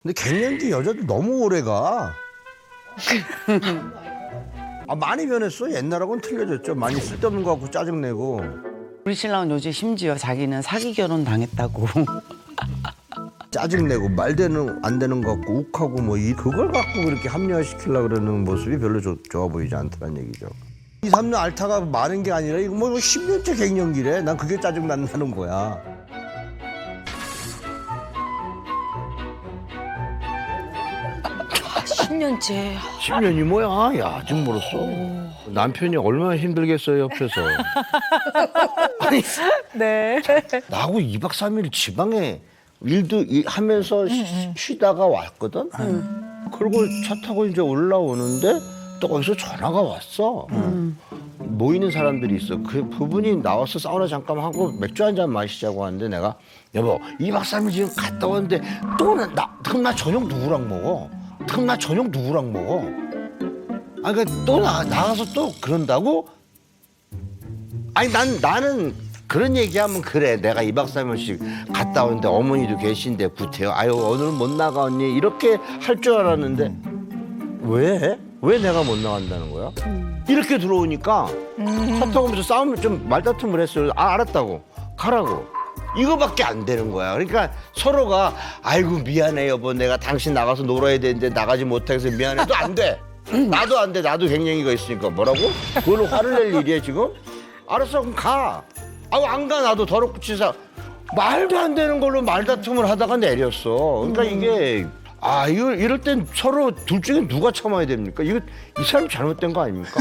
근데 갱년기 여자도 너무 오래 가. 많이 변했어. 옛날하고는 틀려졌죠. 많이 쓸데없는 거 갖고 짜증내고. 우리 신랑은 요즘 심지어 자기는 사기 결혼 당했다고. 짜증내고 말되는 안 되는 거 갖고 욱하고 그걸 갖고 그렇게 합리화시키려고 그러는 모습이 별로 좋아 보이지 않다는 얘기죠. 2, 3년 앓다가 많은 게 아니라 이거 10년째 갱년기래. 난 그게 짜증난다는 거야. 아, 10년째. 10년이 뭐야? 야, 아직 멀었어. 남편이 얼마나 힘들겠어요, 옆에서. 아니, 네. 나하고 2박 3일 지방에 일도 하면서 쉬다가 왔거든? 그리고 차 타고 이제 올라오는데 또 거기서 전화가 왔어. 모이는 사람들이 있어. 그분이 나와서 사우나 잠깐 하고 맥주 한 잔 마시자고 하는데 내가 여보 2박 3일 지금 갔다 왔는데 그럼 나 저녁 누구랑 먹어? 그럼 나 저녁 누구랑 먹어? 그러니까 또 나가서 또 그런다고? 아니 나는 그런 얘기하면 그래. 내가 2박 3일씩 갔다 오는데 어머니도 계신데 구태여. 아유 오늘은 못 나가 언니. 이렇게 할 줄 알았는데 왜? 왜 내가 못 나간다는 거야? 이렇게 들어오니까 차 타고 오면서 싸우면 좀 말다툼을 했어요. 알았다고. 가라고. 이거밖에 안 되는 거야. 그러니까 서로가 아이고 미안해 여보. 내가 당신 나가서 놀아야 되는데 나가지 못해서 미안해도 안 돼. 나도 안 돼. 나도 갱년기가 있으니까. 뭐라고? 그걸로 화를 낼 일이야 지금? 알았어 그럼 가. 안 가 나도 더럽고 치사. 말도 안 되는 걸로 말다툼을 하다가 내렸어. 그러니까 이게 이럴 땐 서로 둘 중에 누가 참아야 됩니까? 이 사람이 잘못된 거 아닙니까?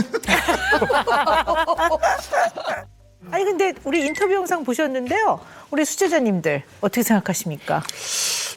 아니 근데 우리 인터뷰 영상 보셨는데요. 우리 수제자님들 어떻게 생각하십니까?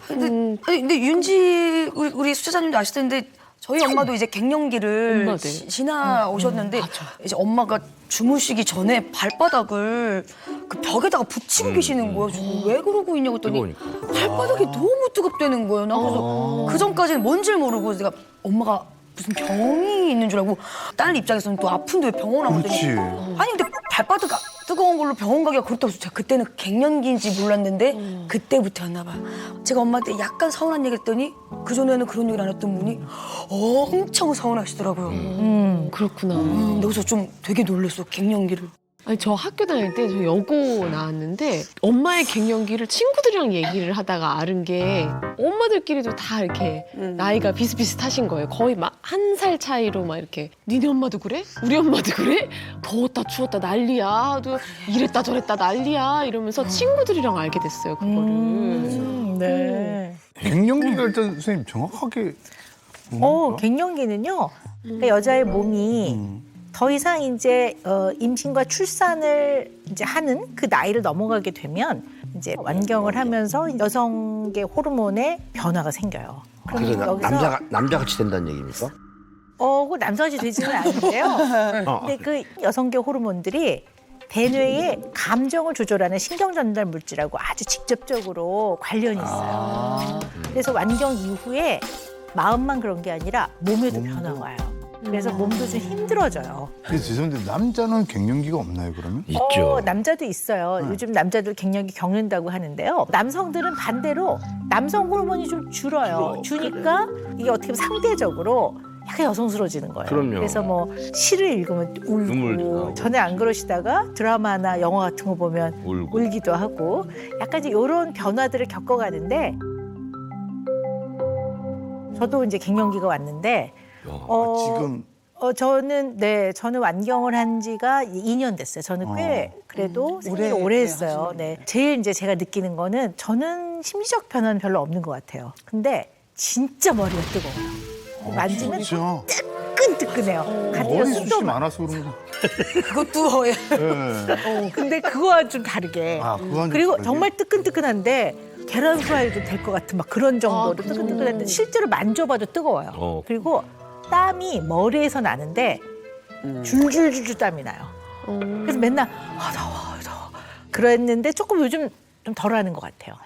근데 윤지 우리 수제자님도 아실 텐데 저희 엄마도 이제 갱년기를 지나오셨는데 이제 엄마가 주무시기 전에 발바닥을 그 벽에다가 붙이고 계시는 거예요. 왜 그러고 있냐고 했더니 발바닥이 너무 뜨겁다는 거예요. 나 그래서 그 전까지는 뭔지를 모르고 제가 엄마가 무슨 병이 있는 줄 알고 딸 입장에서는 또 아픈데 왜 병원 와보더니 아니 근데 발바닥 뜨거운 걸로 병원 가기가 그렇다고 제가 그때는 갱년기인지 몰랐는데 그때부터였나 봐요. 제가 엄마한테 약간 서운한 얘기 했더니 그전에는 그런 얘기를 안 했던 분이 엄청 서운하시더라고요. 그렇구나. 그래서 좀 되게 놀랐어 갱년기를. 아니 저 학교 다닐 때 저 여고 나왔는데 엄마의 갱년기를 친구들이랑 얘기를 하다가 알은 게 엄마들끼리도 다 이렇게 나이가 비슷비슷하신 거예요. 거의 막 1살 차이로 막 이렇게 니네 엄마도 그래? 우리 엄마도 그래? 더웠다 추웠다 난리야. 또 이랬다 저랬다 난리야 이러면서 친구들이랑 알게 됐어요 그거를. 네. 갱년기가 일단 선생님 정확하게 갱년기는요. 그러니까 여자의 몸이 더 이상 이제 임신과 출산을 이제 하는 그 나이를 넘어가게 되면 이제 완경을 하면서 여성의 호르몬에 변화가 생겨요. 그래서 남자같이 된다는 얘기입니까? 그 남성이 되지는 않은데요. 근데 그 여성계 호르몬들이 대뇌의 감정을 조절하는 신경 전달 물질하고 아주 직접적으로 관련이 있어요. 그래서 완경 이후에 마음만 그런 게 아니라 몸에도 변화가 와요. 그래서 몸도 좀 힘들어져요. 죄송한데 남자는 갱년기가 없나요 그러면? 있죠. 남자도 있어요. 요즘 남자들 갱년기 겪는다고 하는데요. 남성들은 반대로 남성 호르몬이 좀 줄어요. 주니까 이게 어떻게 보면 상대적으로 약간 여성스러워지는 거예요. 그럼요. 그래서 시를 읽으면 눈물도 울고 나고. 전에 안 그러시다가 드라마나 영화 같은 거 보면 울고. 울기도 하고 약간 이제 이런 변화들을 겪어가는데 저도 이제 갱년기가 왔는데 지금 저는 완경을 한 지가 2년 됐어요. 저는 꽤 그래도 생리를 오래 했어요. 네. 제일 이제 제가 느끼는 거는 저는 심리적 변화는 별로 없는 것 같아요. 근데 진짜 머리가 뜨거워요. 만지면 진짜 뜨끈뜨끈해요. 가뜩이나 머리 숱도 숱이 많아서 그런 거. 그것도 네. 근데 그거와 좀 다르게. 그거는 좀 그리고 다르게? 정말 뜨끈뜨끈한데 계란 후라이도 될 것 같은 막 그런 정도로 뜨끈뜨끈한데 실제로 만져봐도 뜨거워요. 그리고 땀이 머리에서 나는데 줄줄줄줄 땀이 나요. 그래서 맨날 더워. 그랬는데 조금 요즘 좀 덜하는 것 같아요.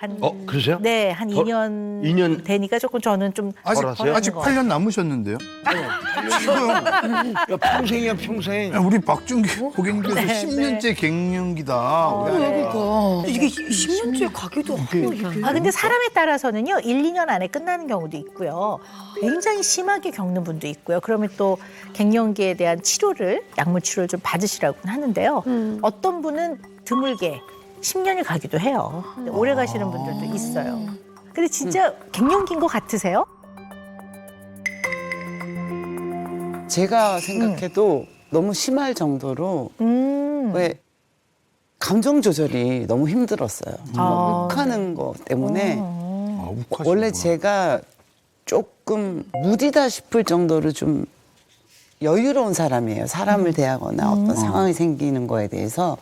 그러세요? 네, 한 더- 2년, 2년? 되니까 조금 저는 좀 아직 덜하세요? 아직 8년 남으셨는데요. 지금 야, 평생이야 평생. 우리 박준기 고객님께서 10년째 갱년기다. 이게 10년째 가기도 하고 이게. 근데 사람에 따라서는요, 1, 2년 안에 끝나는 경우도 있고요. 굉장히 심하게 겪는 분도 있고요. 그러면 또 갱년기에 대한 치료를, 약물 치료를 좀 받으시라고는 하는데요. 어떤 분은 드물게 10년이 가기도 해요. 오래 가시는 분들도 있어요. 근데 진짜 갱년기인 것 같으세요? 제가 생각해도 너무 심할 정도로 왜 감정 조절이 너무 힘들었어요. 아, 욱하는 거 때문에 욱하시는구나. 원래 제가 조금 무디다 싶을 정도로 좀 여유로운 사람이에요. 사람을 대하거나 어떤 상황이 생기는 거에 대해서.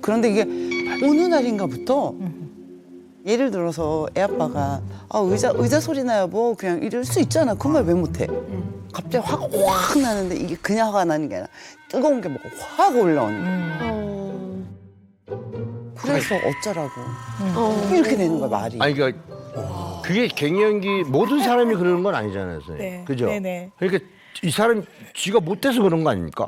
그런데 이게 어느 날인가부터 예를 들어서 애 아빠가 의자 소리 나요 뭐 그냥 이럴 수 있잖아. 그 말 왜 못해? 갑자기 화가 확 나는데 이게 그냥 화가 나는 게 아니라 뜨거운 게 막 확 올라오는 거야. 그래서 어쩌라고 이렇게 되는 거야 말이. 아니 그러니까 그게 갱년기 모든 사람이 그러는 건 아니잖아요, 선생님. 네. 그죠? 네네. 그러니까 이 사람 지가 못돼서 그런 거 아닙니까?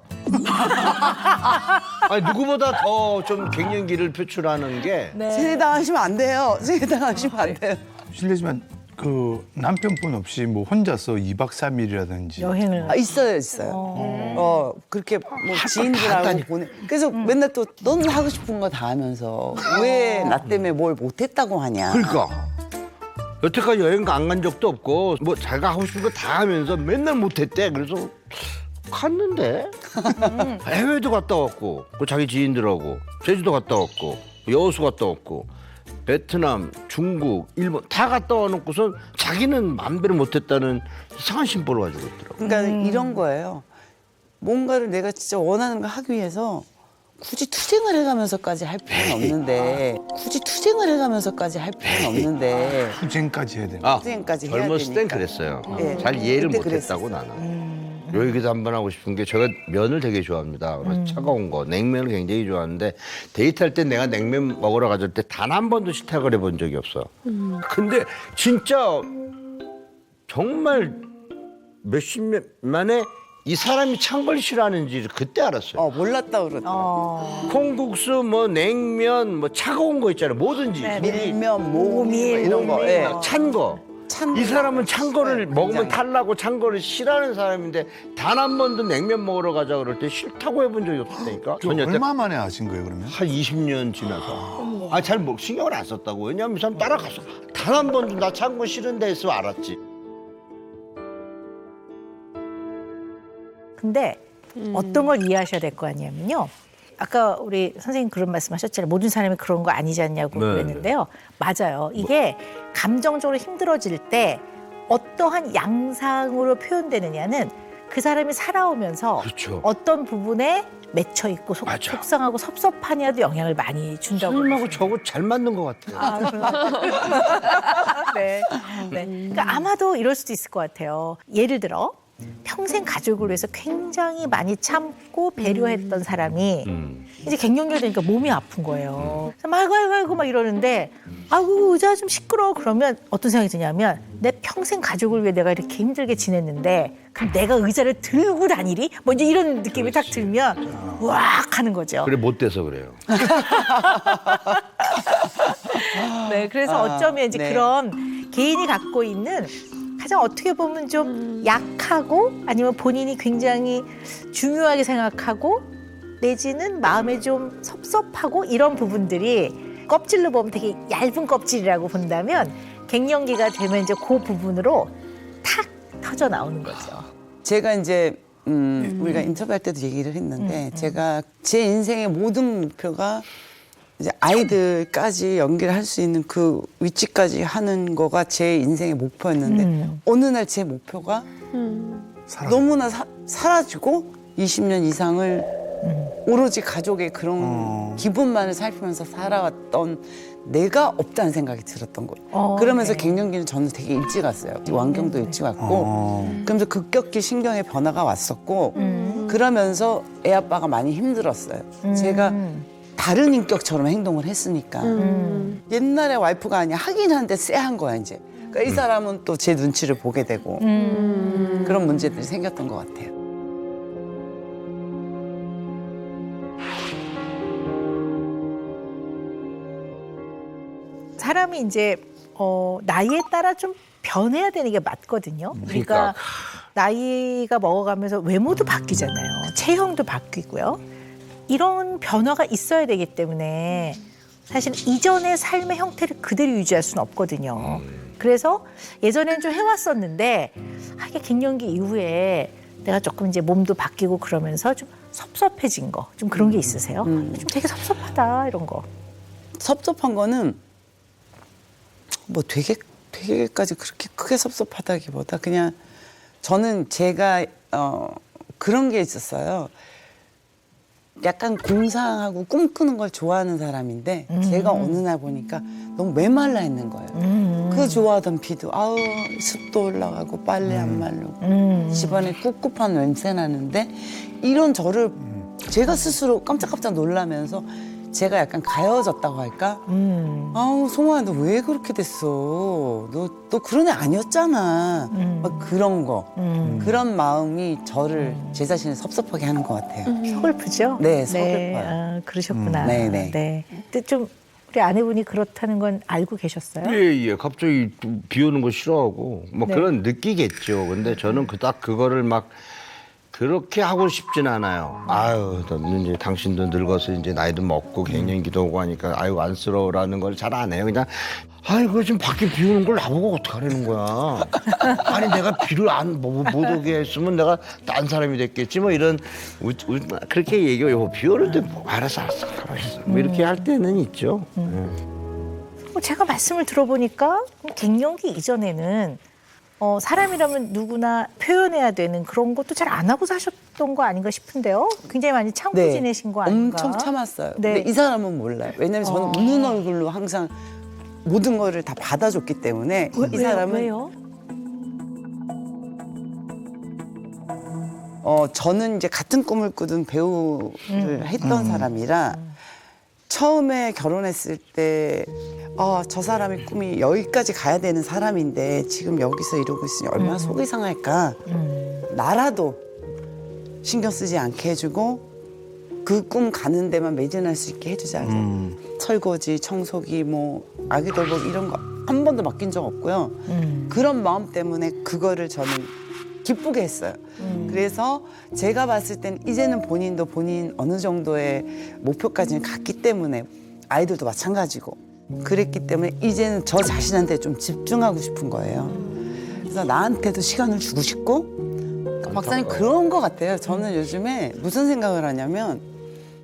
아니 누구보다 더 좀 갱년기를 표출하는 게 세뇌당하시면 안 돼요. 세뇌당하시면 안 돼요. 실례지만 그 남편분 없이 뭐 혼자서 2박 3일이라든지 여행을. 있어요. 그렇게 뭐 지인들하고 보내. 그래서 맨날 또 너는 하고 싶은 거 다 하면서 왜 나 때문에 뭘 못했다고 하냐. 그러니까 여태까지 여행 안 간 적도 없고 뭐 자기가 하고 싶은 거 다 하면서 맨날 못했대. 그래서 갔는데 해외도 갔다 왔고 그 자기 지인들하고 제주도 갔다 왔고 여수 갔다 왔고 베트남, 중국, 일본 다 갔다 와놓고선 자기는 마음대로 못했다는 이상한 심보를 가지고 있더라고. 그러니까 이런 거예요. 뭔가를 내가 진짜 원하는 걸 하기 위해서 굳이 투쟁을 해가면서까지 할 필요는 없는데 투쟁까지 해야 되는. 투쟁까지 해야 젊었을 땐 되니까. 그랬어요. 예. 잘 이해를 그때 못했다고 그랬었어요. 나는. 요 얘기도 한번 하고 싶은 게 제가 면을 되게 좋아합니다. 그래서 차가운 거, 냉면을 굉장히 좋아하는데 데이트할 때 내가 냉면 먹으러 가줄 때 단 한 번도 식탁을 해본 적이 없어. 근데 진짜 정말 몇십 년 만에 이 사람이 찬 걸 싫어하는지 그때 알았어요. 몰랐다 그러더라고. 콩국수, 뭐 냉면, 뭐 차가운 거 있잖아요. 뭐든지. 밀면, 모밀 이런 거. 예. 찬 거. 찬 이 거. 사람은 찬 거를 네, 먹으면 굉장히. 탈라고 찬 거를 싫어하는 사람인데 단 한 번도 냉면 먹으러 가자 그럴 때 싫다고 해본 적이 없으니까. 그 얼마 만에 아신 거예요 그러면? 한 20년 지나서. 잘 신경을 안 썼다고. 왜냐하면 이 사람 따라가서 단 한 번도 나 찬 거 싫은데 했으면 알았지. 근데 어떤 걸 이해하셔야 될 거 아니냐면요. 아까 우리 선생님 그런 말씀하셨잖아요. 모든 사람이 그런 거 아니지 않냐고 네, 그랬는데요. 맞아요. 이게 감정적으로 힘들어질 때 어떠한 양상으로 표현되느냐는 그 사람이 살아오면서 그렇죠. 어떤 부분에 맺혀 있고 맞아. 속상하고 섭섭하냐도 영향을 많이 준다고. 설마고 저거 잘 맞는 것 같아. 네. 네. 그러니까 아마도 이럴 수도 있을 것 같아요. 예를 들어 평생 가족을 위해서 굉장히 많이 참고 배려했던 사람이 이제 갱년기가 되니까 몸이 아픈 거예요. 그래서 막 아이고 막 이러는데 아이고 의자 좀 시끄러워 그러면 어떤 생각이 드냐면 내 평생 가족을 위해 내가 이렇게 힘들게 지냈는데 그럼 내가 의자를 들고 다니리? 뭐 이제 이런 느낌이 딱 들면 우악 하는 거죠. 그래 못 돼서 그래요. 네, 그래서 어쩌면 이제 네. 그런 개인이 갖고 있는 가장 어떻게 보면 좀 약하고 아니면 본인이 굉장히 중요하게 생각하고 내지는 마음에 좀 섭섭하고 이런 부분들이 껍질로 보면 되게 얇은 껍질이라고 본다면 갱년기가 되면 이제 그 부분으로 탁 터져 나오는 거죠. 제가 이제 우리가 인터뷰할 때도 얘기를 했는데 제가 제 인생의 모든 목표가 이제 아이들까지 연기를 할 수 있는 그 위치까지 하는 거가 제 인생의 목표였는데 어느 날 제 목표가 너무나 사라지고 20년 이상을 오로지 가족의 그런 기분만을 살피면서 살아왔던 내가 없다는 생각이 들었던 거예요. 그러면서 네. 갱년기는 저는 되게 일찍 왔어요. 완경도 일찍 왔고 그러면서 급격히 신경의 변화가 왔었고 그러면서 애 아빠가 많이 힘들었어요. 제가 다른 인격처럼 행동을 했으니까 옛날에 와이프가 아니야 하긴 하는데 쎄한 거야 이제. 그러니까 이 사람은 또 제 눈치를 보게 되고 그런 문제들이 생겼던 것 같아요. 사람이 이제 나이에 따라 좀 변해야 되는 게 맞거든요. 그러니까 나이가 먹어가면서 외모도 바뀌잖아요. 체형도 바뀌고요. 이런 변화가 있어야 되기 때문에 사실 이전의 삶의 형태를 그대로 유지할 수는 없거든요. 그래서 예전에는 좀 해왔었는데 이게 갱년기 이후에 내가 조금 이제 몸도 바뀌고 그러면서 좀 섭섭해진 거, 좀 그런 게 있으세요? 좀 되게 섭섭하다 이런 거. 섭섭한 거는 뭐 되게까지 그렇게 크게 섭섭하다기보다 그냥 저는 제가 그런 게 있었어요. 약간 공상하고 꿈꾸는 걸 좋아하는 사람인데 제가 어느 날 보니까 너무 메말라 있는 거예요. 그 좋아하던 피도 아우 습도 올라가고 빨래 안 마르고 집안에 꿉꿉한 냄새 나는데 이런 저를 제가 스스로 깜짝깜짝 놀라면서 제가 약간 가여졌다고 할까? 아우 송아야 너 왜 그렇게 됐어? 너 그런 애 아니었잖아. 막 그런 거. 그런 마음이 저를 제 자신을 섭섭하게 하는 것 같아요. 서글프죠? 네, 서글퍼요. 아, 그러셨구나. 네네. 네. 근데 좀 우리 아내분이 그렇다는 건 알고 계셨어요? 예. 갑자기 비 오는 거 싫어하고 뭐 네. 그런 느끼겠죠. 근데 저는 딱 그거를 막 그렇게 하고 싶진 않아요. 아유, 너는 이제 당신도 늙어서 이제 나이도 먹고 갱년기도 오고 하니까 아유 안쓰러워라는 걸 잘 안 해요. 그냥 아이고 지금 밖에 비 오는 걸 나보고 어떡하라는 거야. 아니 내가 비를 못 오게 했으면 내가 딴 사람이 됐겠지 뭐 이런 그렇게 얘기해요. 비 오는데 뭐 알았어 가만히 있어. 뭐 이렇게 할 때는 있죠. 제가 말씀을 들어보니까 갱년기 이전에는 사람이라면 누구나 표현해야 되는 그런 것도 잘 안 하고 사셨던 거 아닌가 싶은데요. 굉장히 많이 참고 지내신 거 아닌가? 엄청 참았어요. 네. 근데 이 사람은 몰라요. 왜냐면 저는 웃는 얼굴로 항상 모든 거를 다 받아줬기 때문에 이 사람은 왜요? 저는 이제 같은 꿈을 꾸던 배우를 했던 사람이라 처음에 결혼했을 때 저 사람의 꿈이 여기까지 가야 되는 사람인데 지금 여기서 이러고 있으니 얼마나 속이 상할까. 나라도 신경 쓰지 않게 해주고 그 꿈 가는 데만 매진할 수 있게 해주자. 설거지, 청소기, 뭐 아기 돌보기 이런 거 한 번도 맡긴 적 없고요. 그런 마음 때문에 그거를 저는 기쁘게 했어요. 그래서 제가 봤을 땐 이제는 본인도 본인 어느 정도의 목표까지는 갔기 때문에 아이들도 마찬가지고 그랬기 때문에 이제는 저 자신한테 좀 집중하고 싶은 거예요. 그래서 나한테도 시간을 주고 싶고 박사님 그런 것 같아요. 저는 요즘에 무슨 생각을 하냐면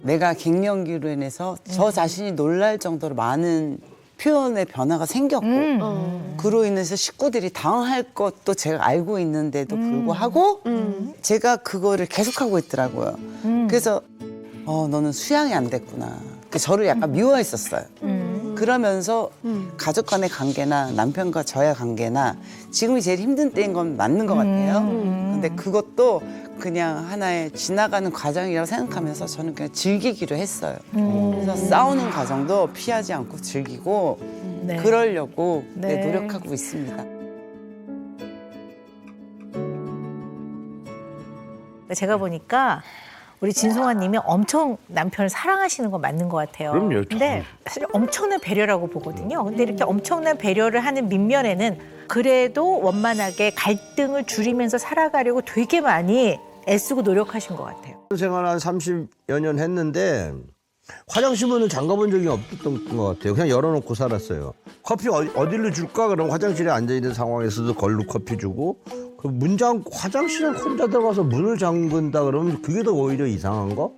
내가 갱년기로 인해서 저 자신이 놀랄 정도로 많은 표현의 변화가 생겼고 그로 인해서 식구들이 당할 것도 제가 알고 있는데도 불구하고 제가 그거를 계속하고 있더라고요. 그래서 너는 수양이 안 됐구나. 저를 약간 미워했었어요. 그러면서 가족 간의 관계나 남편과 저의 관계나 지금이 제일 힘든 때인 건 맞는 것 같아요. 근데 그것도 그냥 하나의 지나가는 과정이라고 생각하면서 저는 그냥 즐기기로 했어요. 그래서 싸우는 과정도 피하지 않고 즐기고 네. 그러려고 네. 노력하고 있습니다. 제가 보니까 우리 진송아님이 엄청 남편을 사랑하시는 건 맞는 것 같아요. 그럼요. 근데 사실 엄청난 배려라고 보거든요. 근데 이렇게 엄청난 배려를 하는 밑면에는 그래도 원만하게 갈등을 줄이면서 살아가려고 되게 많이 애쓰고 노력하신 것 같아요. 생활 한 30여 년 했는데 화장실 문은 잠가본 적이 없었던 것 같아요. 그냥 열어놓고 살았어요. 커피 어디로 줄까? 그럼 화장실에 앉아있는 상황에서도 걸로 커피 주고 그 화장실에 혼자 들어가서 문을 잠근다 그러면 그게 더 오히려 이상한 거?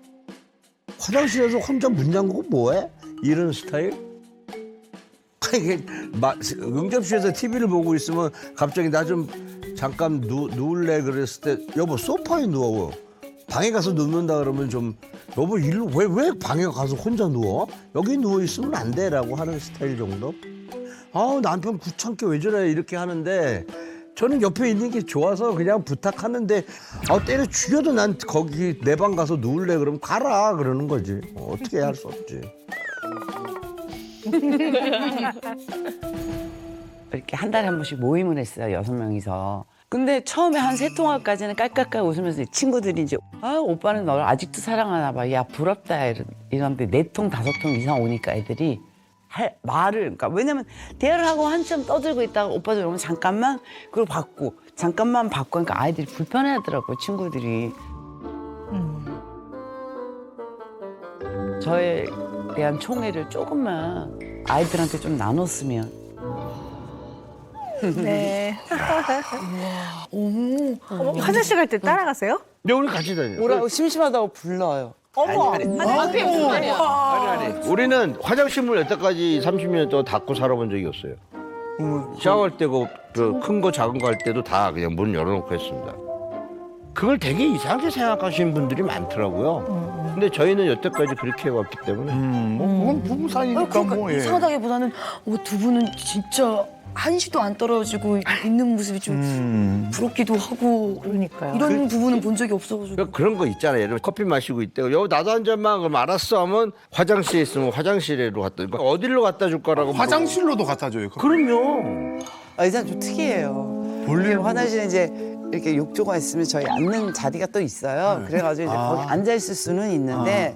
화장실에서 혼자 문 잠그고 뭐해? 이런 스타일? 이게 응접실에서 TV를 보고 있으면 갑자기 나 좀 잠깐 누울래 그랬을 때 여보 소파에 누워. 방에 가서 눕는다 그러면 좀 여보 일로 왜 방에 가서 혼자 누워? 여기 누워 있으면 안 돼라고 하는 스타일 정도? 남편 귀찮게 왜 저래 이렇게 하는데 저는 옆에 있는 게 좋아서 그냥 부탁하는데 때려 죽여도 난 거기 내 방 가서 누울래 그러면 가라 그러는 거지. 어떻게 할 수 없지. 이렇게 한 달에 한 번씩 모임을 했어요. 6명이서. 근데 처음에 한 3통화까지는 깔깔깔 웃으면서 친구들이 이제 오빠는 너를 아직도 사랑하나 봐. 야 부럽다 이런데 4통 5통 이상 오니까 애들이 할 말을 그러니까 왜냐면 대화를 하고 한참 떠들고 있다가 오빠들 오면 잠깐만 그리고 받고 잠깐만 받고 그러니까 아이들이 불편해하더라고요. 친구들이. 저에 대한 총애를 조금만 아이들한테 좀 나눴으면. 네. 어머, 화장실 갈 때 따라가세요? 근데 우리 같이 다녀요. 오라고 심심하다고 불러요. 어머. 아니. 우리는 화장실 문 여태까지 30년 동안 닫고 살아본 적이 없어요. 샤워할 때고 큰 거 작은 거 할 때도 다 그냥 문 열어놓고 했습니다. 그걸 되게 이상하게 생각하시는 분들이 많더라고요. 근데 저희는 여태까지 그렇게 해왔기 때문에. 뭐 그건 부부 사이니까 그러니까 뭐. 예. 이상하다기보다는 두 분은 진짜 한시도 안 떨어지고 있는 모습이 좀 부럽기도 하고 그러니까요. 이런 부분은 본 적이 없어가지고 그러니까 그런 거 있잖아요. 예를 들어 커피 마시고 있대요. 여기 나도 한 잔만 그럼 알았어 하면 화장실에 있으면 화장실로 갖다 그러니까 어디로 갖다 줄 거라고 화장실로도 갖다 줘요. 그럼요. 의자 좀 특이해요. 볼일 화장실에 이제 이렇게 욕조가 있으면 저희 앉는 자리가 또 있어요. 그래가지고 이제 거기 앉아 있을 수는 있는데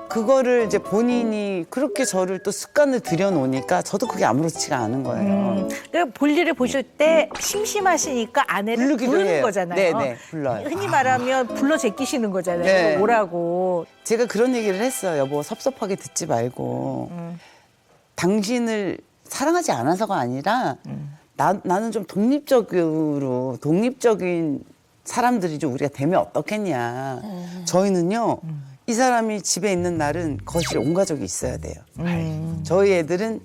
그거를 이제 본인이 그렇게 저를 또 습관을 들여놓으니까 저도 그게 아무렇지가 않은 거예요. 그러니까 볼일을 보실 때 심심하시니까 아내를 부르기도 부르는 해요. 거잖아요. 네네, 불러요. 흔히 말하면 불러 제끼시는 거잖아요. 네. 오라고. 제가 그런 얘기를 했어요. 여보 섭섭하게 듣지 말고 당신을 사랑하지 않아서가 아니라 나는 좀 독립적인 사람들이 좀 우리가 되면 어떻겠냐. 저희는요. 이 사람이 집에 있는 날은 거실에 온 가족이 있어야 돼요. 저희 애들은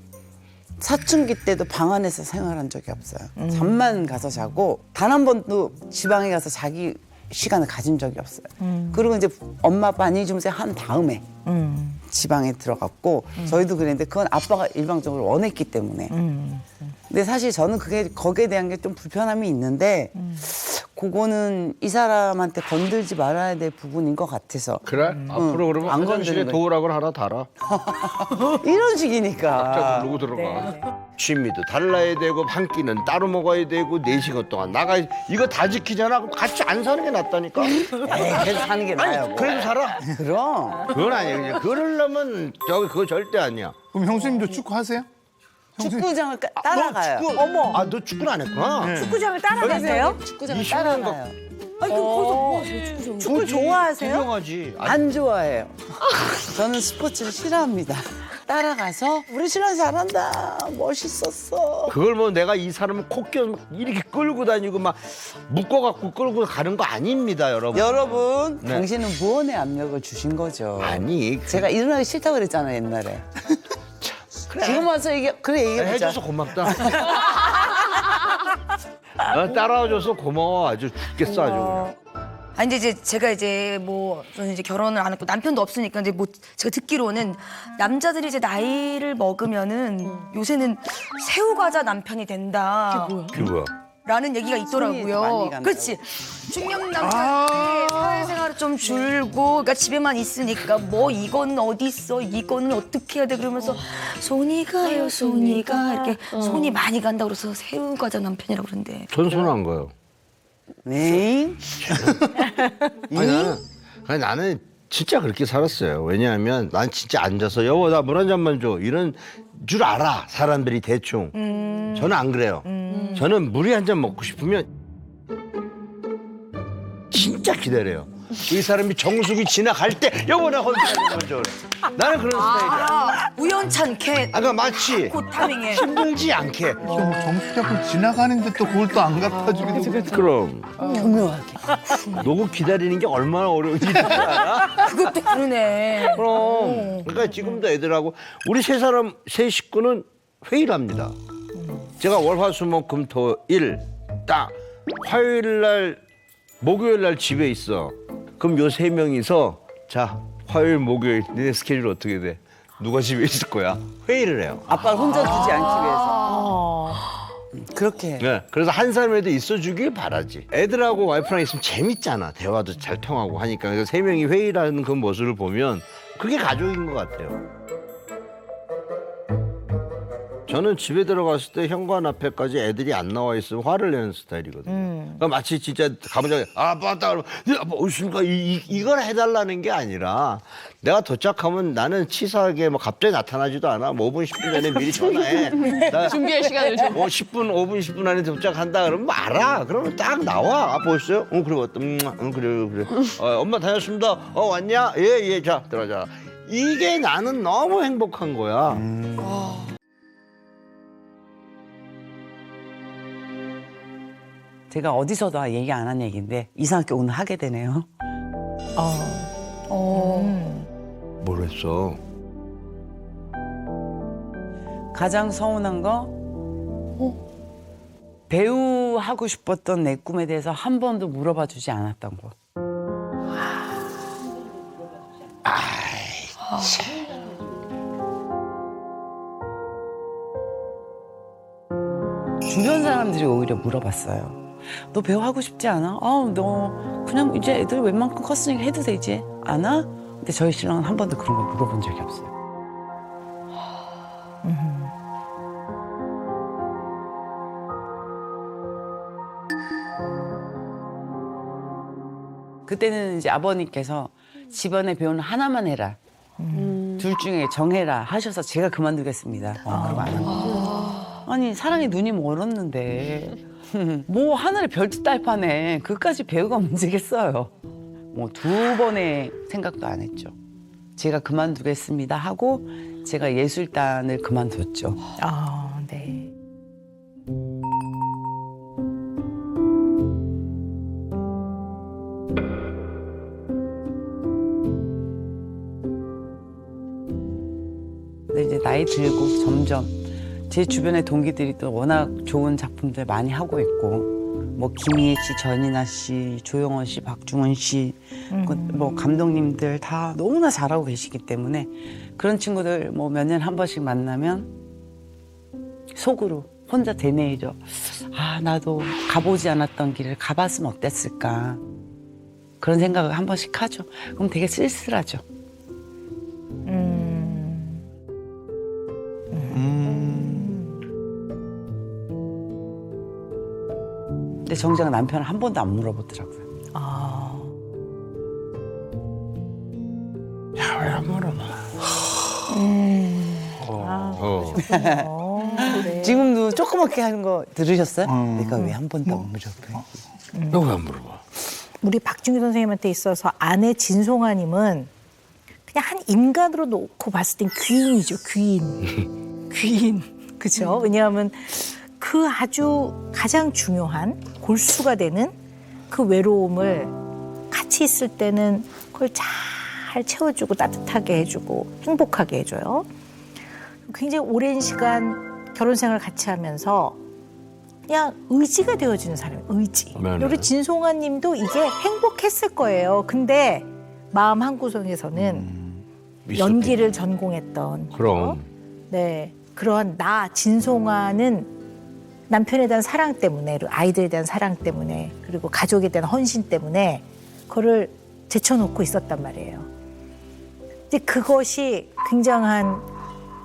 사춘기 때도 방 안에서 생활한 적이 없어요. 잠만 가서 자고 단 한 번도 지방에 가서 자기 시간을 가진 적이 없어요. 그리고 이제 엄마 아빠 안녕히 주무세요 한 다음에 지방에 들어갔고 저희도 그랬는데 그건 아빠가 일방적으로 원했기 때문에. 근데 사실 저는 거기에 대한 게 좀 불편함이 있는데 그거는 이 사람한테 건들지 말아야 될 부분인 것 같아서. 그래? 앞으로 그러면 안 화장실에 건드리는 도우락을 하나 달아. 이런 식이니까. 각자 부르고 들어가. 취미도 달라야 되고 한 끼는 따로 먹어야 되고 4시간 동안 나가야 이거 다 지키잖아. 그럼 같이 안 사는 게 낫다니까. 에이, 계속 사는 게 나아요. 뭐. 그래도 살아. 그럼. 그건 아니야. 그냥 그러려면 그거 절대 아니야. 그럼 형수님도 축구 하세요? 축구장을 따라가요. 어머. 아, 너 축구를 안 했구나. 축구장을 따라가세요? 축구장을 따라가요. 아니 그럼 거기서 뭐 하세요 축구장 축구 좋아하세요? 유명하지. 안 좋아해요. 저는 스포츠를 싫어합니다. 따라가서 우리 신랑 잘한다. 멋있었어. 그걸 뭐 내가 이 사람을 콕껴 이렇게 끌고 다니고 막 묶어갖고 끌고 가는 거 아닙니다, 여러분. 여러분, 네. 당신은 무언의 압력을 주신 거죠. 아니, 제가 일어나기 싫다고 그랬잖아요, 옛날에. 지금 와서 얘기해보자. 해줘서 고맙다. 따라와줘서 고마워. 아주 죽겠어, 아주 그냥. 아니 이제 제가 뭐 저는 이제 결혼을 안 했고 남편도 없으니까 이제 뭐 제가 듣기로는 남자들이 이제 나이를 먹으면은 요새는 새우 과자 남편이 된다. 그게 뭐야? 라는 얘기가 많이 있더라고요. 간다고. 그렇지. 중년 남자들이 사회생활을 좀 줄고, 그러니까 집에만 있으니까 뭐 이건 어디 있어, 이거는 어떻게 해야 돼 그러면서 손이 가요, 손이 가 이렇게 손이 많이 간다 그래서 새우 과자 남편이라고 그러는데. 전 손 안 가요. 네. 아니 나는 진짜 그렇게 살았어요. 왜냐하면 난 진짜 앉아서 여보 나 물 한 잔만 줘 이런 줄 알아 사람들이 대충. 저는 안 그래요. 저는 물이 한 잔 먹고 싶으면 진짜 기다려요. 이 사람이 정수기 지나갈 때 여보 나 혼자 먼저 그래. 나는 그런 스타일이야. 우연찮게 아까 마치 그 타이밍에. 힘들지 않게. 정수기 앞을 지나가는데 또 그걸 또 안 갖다 주기도 하고. 그럼 교묘하게. 너고 기다리는 게 얼마나 어려운지 알아? 그것도 그러네. 그럼 그러니까 지금도 애들하고 우리 세 식구는 회의를 합니다. 제가 월화수목금토일 딱 화요일 날 목요일 날 집에 있어. 그럼 요 3명이서 자 화요일 목요일 니네 스케줄 어떻게 돼? 누가 집에 있을 거야? 회의를 해요. 아빠를 혼자 두지 않기 위해서. 그렇게. 네, 그래서 한 사람이라도 있어주길 바라지. 애들하고 와이프랑 있으면 재밌잖아. 대화도 잘 통하고 하니까. 그래서 세 명이 회의를 하는 그 모습을 보면 그게 가족인 것 같아요. 저는 집에 들어갔을 때 현관 앞에까지 애들이 안 나와 있으면 화를 내는 스타일이거든요. 그러니까 마치 진짜 가보자 맞다 그러면 아빠 어디있습니까 이걸 해달라는 게 아니라 내가 도착하면 나는 치사하게 뭐 갑자기 나타나지도 않아. 뭐 5분 10분 전에 미리 전화해. 나 준비할 시간을 좀. 10분 5분 10분 안에 도착한다 그러면 뭐 알아. 그러면 딱 나와. 아빠 오셨어요? 그래 왔다. 그래. 엄마 다녔습니다. 왔냐? 예. 자 들어가자. 이게 나는 너무 행복한 거야. 제가 어디서도 얘기 안 한 얘기인데 이상하게 오늘 하게 되네요. 뭘 했어? 가장 서운한 거 배우 하고 싶었던 내 꿈에 대해서 한 번도 물어봐 주지 않았던 거. 주변 사람들이 오히려 물어봤어요. 너 배우 하고 싶지 않아? 너 그냥 이제 애들 웬만큼 컸으니까 해도 되지 않아? 근데 저희 신랑은 한 번도 그런 걸 물어본 적이 없어요. 그때는 이제 아버님께서 집안의 배우는 하나만 해라. 둘 중에 정해라 하셔서 제가 그만두겠습니다. 그러고 안 한 거죠. 아니 사랑에 눈이 멀었는데 뭐 하늘에 별짓 달판에 그까지 배우가 문제겠어요. 뭐 2번의 생각도 안 했죠. 제가 그만두겠습니다 하고 제가 예술단을 그만뒀죠. 네. 근데 이제 나이 들고 점점 제 주변의 동기들이 또 워낙 좋은 작품들 많이 하고 있고 뭐 김희애 씨, 전인아 씨, 조영원 씨, 박중원 씨, 뭐 감독님들 다 너무나 잘하고 계시기 때문에 그런 친구들 뭐 몇 년에 한 번씩 만나면 속으로 혼자 되뇌이죠. 나도 가보지 않았던 길을 가봤으면 어땠을까 그런 생각을 한 번씩 하죠. 그럼 되게 쓸쓸하죠. 근데 정작 남편은 한 번도 안 물어보더라고요. 왜 안 물어봐? 그래. 지금도 조그맣게 하는 거 들으셨어요? 내가 왜 한 번도 안 물어봐? 너 왜 안 물어봐? 우리 박중희 선생님한테 있어서 아내 진송아님은 그냥 한 인간으로 놓고 봤을 땐 귀인이죠, 귀인. 귀인. 그죠? 왜냐하면 그 아주 가장 중요한 골수가 되는 그 외로움을 같이 있을 때는 그걸 잘 채워주고 따뜻하게 해주고 행복하게 해줘요. 굉장히 오랜 시간 결혼 생활 같이 하면서 그냥 의지가 되어주는 사람이에요. 의지. 네네. 우리 진송아 님도 이게 행복했을 거예요. 근데 마음 한구석에서는 연기를 전공했던 그럼. 네, 그런 나 진송아는 남편에 대한 사랑 때문에 그리고 아이들에 대한 사랑 때문에 그리고 가족에 대한 헌신 때문에 그거를 제쳐놓고 있었단 말이에요. 근데 그것이 굉장한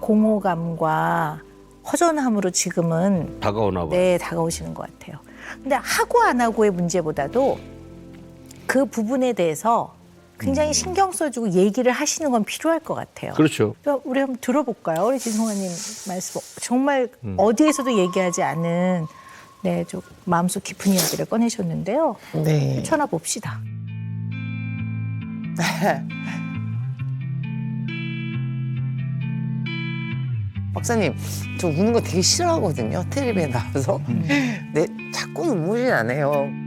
공허감과 허전함으로 지금은 다가오나 봐. 네, 다가오시는 것 같아요. 근데 하고 안 하고의 문제보다도 그 부분에 대해서 굉장히 신경 써주고 얘기를 하시는 건 필요할 것 같아요. 그렇죠. 그러니까 우리 한번 들어볼까요? 우리 진송아님 말씀. 정말 어디에서도 얘기하지 않은 네, 좀 마음속 깊은 이야기를 꺼내셨는데요. 네. 펼쳐나 봅시다. 박사님, 저 우는 거 되게 싫어하거든요. 텔레비에 나와서. 네, 자꾸 눈물이 나네요.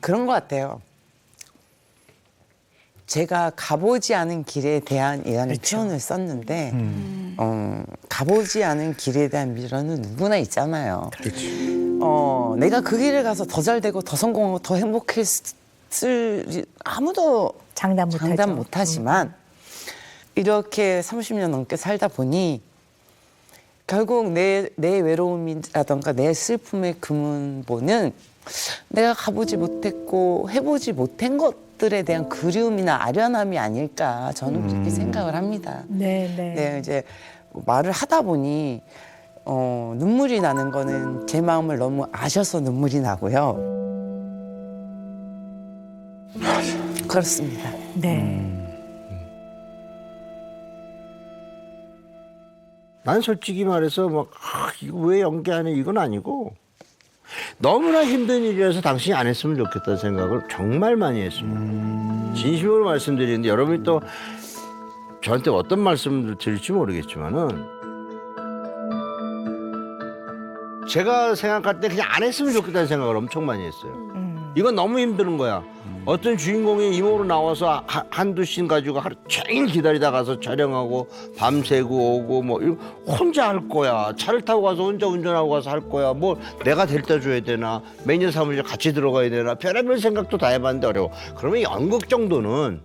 그런 것 같아요. 제가 가보지 않은 길에 대한 이라는 표현을 썼는데 가보지 않은 길에 대한 미련은 누구나 있잖아요. 내가 그 길을 가서 더 잘 되고 더 성공하고 더 행복했을 아무도 장담 못하죠. 못하지만 이렇게 30년 넘게 살다 보니 결국 내 외로움이라던가 내 슬픔의 근본은 내가 가보지 못했고 해보지 못한 것들에 대한 그리움이나 아련함이 아닐까 저는 그렇게 생각을 합니다. 네. 네, 이제 말을 하다 보니 눈물이 나는 거는 제 마음을 너무 아셔서 눈물이 나고요. 그렇습니다. 네. 난 솔직히 말해서 막 이거 왜 연기하냐 이건 아니고 너무나 힘든 일이라서 당신이 안 했으면 좋겠다는 생각을 정말 많이 했습니다. 진심으로 말씀드리는데 여러분이 또 저한테 어떤 말씀을 드릴지 모르겠지만은 제가 생각할 때 그냥 안 했으면 좋겠다는 생각을 엄청 많이 했어요. 이건 너무 힘드는 거야. 어떤 주인공이 이모로 나와서 한두 씬 가지고 하루 종일 기다리다 가서 촬영하고 밤새고 오고 뭐 이거 혼자 할 거야. 차를 타고 가서 혼자 운전하고 가서 할 거야. 뭐 내가 데려다 줘야 되나 매니저 사무실 같이 들어가야 되나 별의별 생각도 다 해봤는데 어려워. 그러면 연극 정도는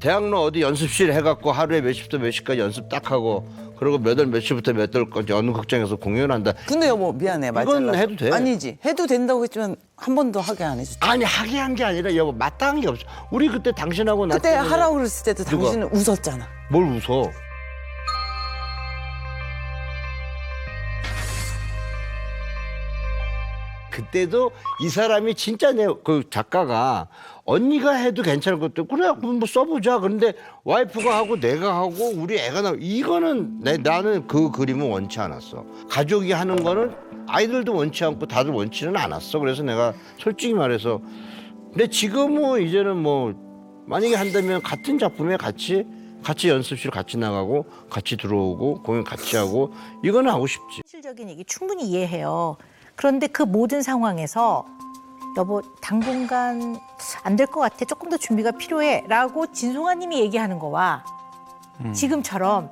대학로 어디 연습실 해갖고 하루에 몇 시부터 몇 시까지 연습 딱 하고 그리고 몇 월 몇 시부터 몇 월까지 어느 극장에서 공연한다. 근데 여보 미안해 말 이건 잘라서. 해도 돼. 아니지 해도 된다고 했지만 한 번도 하게 안 해줬지. 아니 하게 한 게 아니라 여보 마땅한 게 없어. 우리 그때 당신하고 나 그때 때문에 하라고 그랬을 때도 누가? 당신은 웃었잖아. 뭘 웃어? 그때도 이 사람이 진짜 그 작가가 언니가 해도 괜찮을 것 같아. 그래, 그럼 뭐 써보자. 그런데 와이프가 하고 내가 하고 우리 애가 이거는 나는 그 그림은 원치 않았어. 가족이 하는 거는 아이들도 원치 않고 다들 원치는 않았어. 그래서 내가 솔직히 말해서 근데 지금은 이제는 뭐 만약에 한다면 같은 작품에 같이 연습실 같이 나가고 같이 들어오고 공연 같이 하고 이거는 하고 싶지. 현실적인 얘기 충분히 이해해요. 그런데 그 모든 상황에서 여보 당분간 안 될 것 같아. 조금 더 준비가 필요해라고 진송아 님이 얘기하는 거와 지금처럼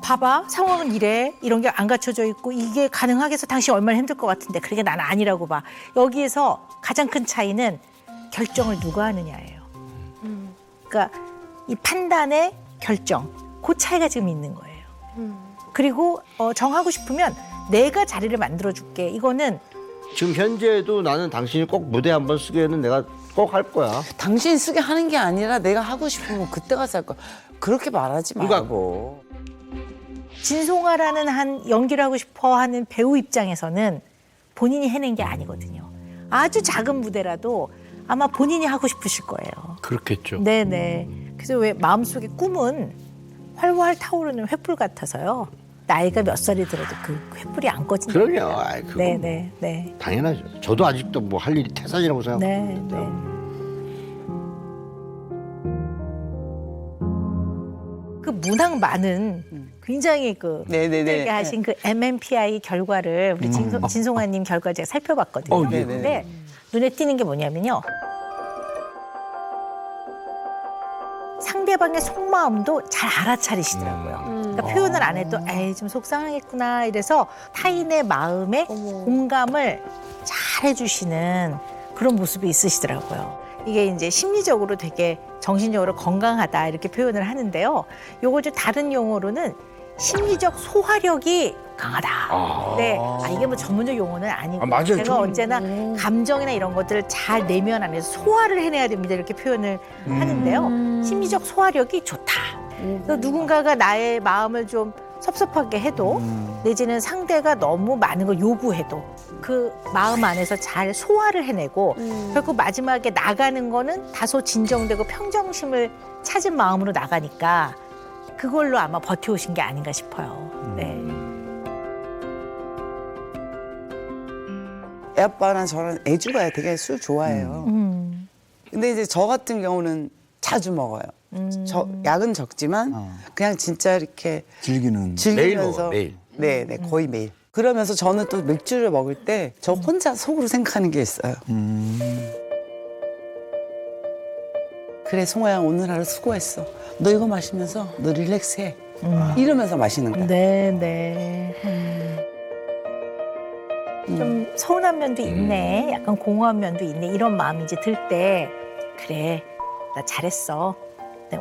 봐봐 상황은 이래 이런 게 안 갖춰져 있고 이게 가능하겠어 당신 얼마나 힘들 것 같은데 그러게 난 아니라고 봐. 여기에서 가장 큰 차이는 결정을 누가 하느냐예요. 그러니까 이 판단의 결정 그 차이가 지금 있는 거예요. 그리고 정하고 싶으면 내가 자리를 만들어줄게. 이거는 지금 현재도 나는 당신이 꼭 무대 한번 쓰게는 내가 꼭 할 거야. 당신 쓰게 하는 게 아니라 내가 하고 싶으면 그때 가서 할 거야. 그렇게 말하지 그러니까 말고. 진송아라는 한 연기를 하고 싶어 하는 배우 입장에서는 본인이 해낸 게 아니거든요. 아주 작은 무대라도 아마 본인이 하고 싶으실 거예요. 그렇겠죠. 네네. 그래서 왜 마음속의 꿈은 활활 타오르는 횃불 같아서요. 나이가 몇 살이 들어도 그 횃불이 안 꺼진다. 그럼요. 아이, 그건 네네. 네. 당연하죠. 저도 아직도 뭐 할 일이 태산이라고 생각해요. 네. 네. 그 문학 많은 굉장히 그 네네네. 힘들게 하신 그 MMPI 결과를 우리 진송아님 결과 제가 살펴봤거든요. 예. 근데 눈에 띄는 게 뭐냐면요. 상대방의 속마음도 잘 알아차리시더라고요. 그러니까 표현을 안 해도 에이 좀 속상하겠구나 이래서 타인의 마음에 공감을 잘 해주시는 그런 모습이 있으시더라고요. 이게 이제 심리적으로 되게 정신적으로 건강하다 이렇게 표현을 하는데요. 요거 좀 다른 용어로는 심리적 소화력이 강하다. 네, 이게 뭐 전문적 용어는 아니고 맞아요. 제가 언제나 감정이나 이런 것들을 잘 내면 안에서 소화를 해내야 됩니다 이렇게 표현을 하는데요. 심리적 소화력이 좋다. 그래서 누군가가 나의 마음을 좀 섭섭하게 해도 내지는 상대가 너무 많은 걸 요구해도 그 마음 안에서 잘 소화를 해내고 결국 마지막에 나가는 거는 다소 진정되고 평정심을 찾은 마음으로 나가니까 그걸로 아마 버텨오신 게 아닌가 싶어요. 네. 애 아빠랑 저랑 애주가 되게 술 좋아해요. 근데 이제 저 같은 경우는 자주 먹어요. 저 약은 적지만 그냥 진짜 이렇게 즐기는. 즐기면서 매일. 네, 거의 매일. 그러면서 저는 또 맥주를 먹을 때 저 혼자 속으로 생각하는 게 있어요. 그래 송아야 오늘 하루 수고했어. 너 이거 마시면서 너 릴렉스해. 이러면서 마시는 거야. 네, 네. 좀 서운한 면도 있네, 약간 공허한 면도 있네 이런 마음이 이제 들 때 그래 나 잘했어.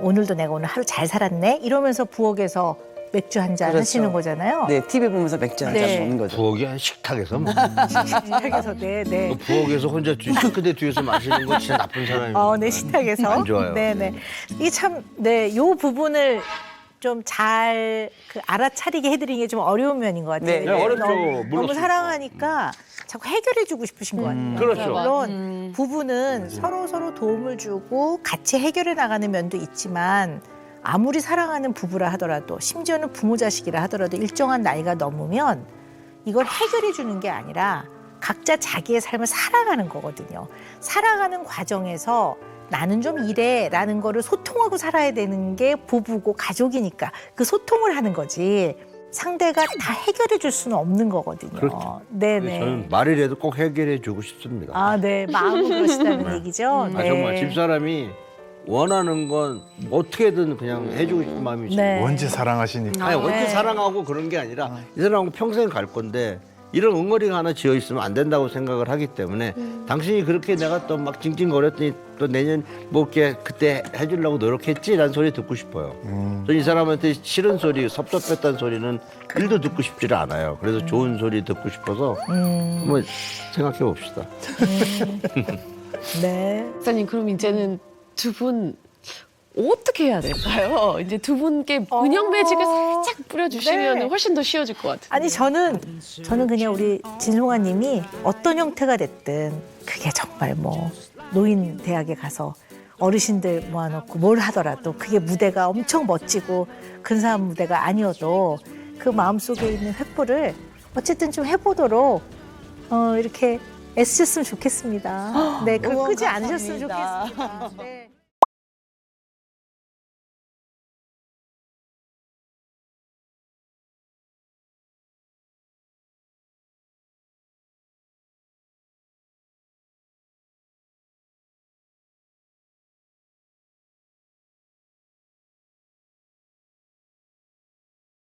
오늘도 내가 오늘 하루 잘 살았네 이러면서 부엌에서 맥주 한 잔 그렇죠. 하시는 거잖아요. 네, TV 보면서 맥주 한 잔 네. 먹는 거죠. 부엌이 한 식탁에서 뭐. 식탁에서 네. 그 부엌에서 혼자 싱크대 뒤에서 마시는 거 진짜 나쁜 사람입니다. 네, 식탁에서. 안 좋아요. 네네. 이 참, 네, 요 부분을 좀 잘 알아차리게 해드리는 게 좀 어려운 면인 것 같아요. 네. 네, 어렵죠. 너무 물론. 사랑하니까 자꾸 해결해주고 싶으신 것 같아요. 그렇죠. 물론 부부는 서로 도움을 주고 같이 해결해 나가는 면도 있지만 아무리 사랑하는 부부라 하더라도 심지어는 부모 자식이라 하더라도 일정한 나이가 넘으면 이걸 해결해 주는 게 아니라 각자 자기의 삶을 살아가는 거거든요. 살아가는 과정에서 나는 좀 이래라는 거를 소통하고 살아야 되는 게 부부고 가족이니까 그 소통을 하는 거지 상대가 다 해결해 줄 수는 없는 거거든요. 그렇죠. 네네. 저는 말이라도 꼭 해결해 주고 싶습니다. 네. 마음은 그러시다는 얘기죠. 네. 정말 집사람이 원하는 건 어떻게든 그냥 해주고 싶은 마음이 있어요. 네. 원체 사랑하시니까. 아니 원체 네. 사랑하고 그런 게 아니라 이 사람하고 평생 갈 건데 이런 응어리가 하나 지어 있으면 안 된다고 생각을 하기 때문에 당신이 그렇게 내가 또 막 찡찡거렸더니 또 내년 뭐 이렇게 그때 해주려고 노력했지라는 소리 듣고 싶어요. 저는 이 사람한테 싫은 소리, 섭섭했다는 소리는 일도 듣고 싶지를 않아요. 그래서 좋은 소리 듣고 싶어서 한번 생각해 봅시다. 네. 박사님 그럼 이제는 두 분 어떻게 해야 될까요? 이제 두 분께 은영 매직을 살짝 뿌려주시면 네. 훨씬 더 쉬워질 것 같아요. 아니 저는 그냥 우리 진송아님이 어떤 형태가 됐든 그게 정말 뭐 노인 대학에 가서 어르신들 모아놓고 뭘 하더라도 그게 무대가 엄청 멋지고 근사한 무대가 아니어도 그 마음속에 있는 횃불을 어쨌든 좀 해보도록 이렇게 애쓰셨으면 좋겠습니다. 네, 그 끄지 않으셨으면 감사합니다. 좋겠습니다. 네.